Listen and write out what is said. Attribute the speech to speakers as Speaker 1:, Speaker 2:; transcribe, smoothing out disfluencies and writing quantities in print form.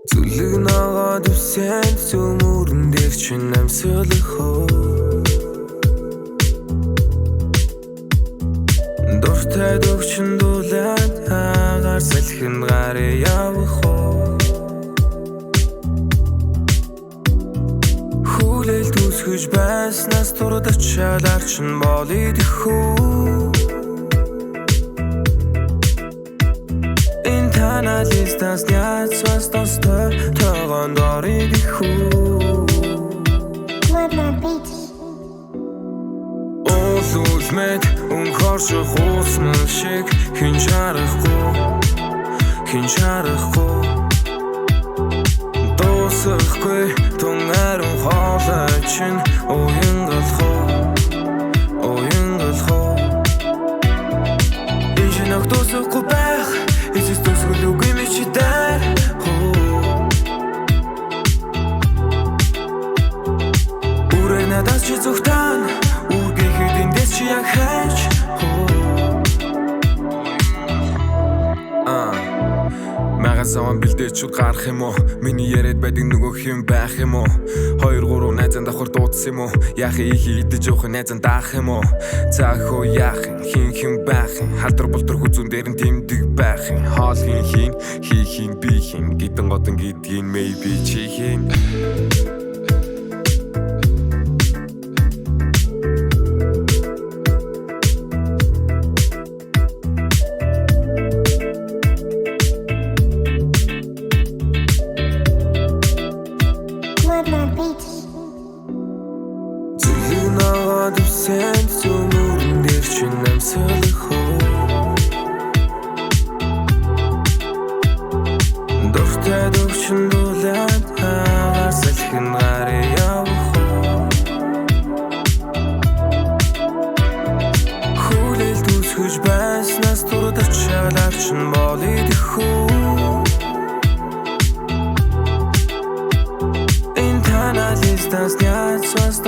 Speaker 1: Зүлэг ногоод үсэнд зүмүрэн дээр чин амсуулах хөө Дуртай дөвчин дулаад агаар салхин гараа явах хөө Хүлээл төсгөж байснаас турдаж шалаар чин болид хөө Листас няц вас достой тогон дориг хүү Олулмэд өнхорших хуусман шиг хин шарахгүй Дуусахгүй тунгаран хоолой чин уянгалхоо Инженог дуусахгүй байх Эцэс төсгөлгүй мечтэр Үрэ надаас чи зүхтан Үргэхэд эндээс чи яг хайж Магазан бэлдээчүүд гарах юм уу Миний яриад байдаг нөгөө хэм байх юм уу 2-3 найзан давхар дуудсан юм уу Яах их идэж явах найзан даах юм уу Цаах уу яах хин байх Халдар болтор хүзүүн дээр нь тэмдэг байх Хоол хин хийх би хин Гидэн годон гэдгийг maybe чи хин Зүлэг ногоод үсэнд зүмүрэн дээр чин амсуулах хөө Дуртай дөвчин дулаад агаар салхин гараа явах хөө Хүлээл төсгөж байснаас турдаж шалаар чин болид хөө Листас няц вас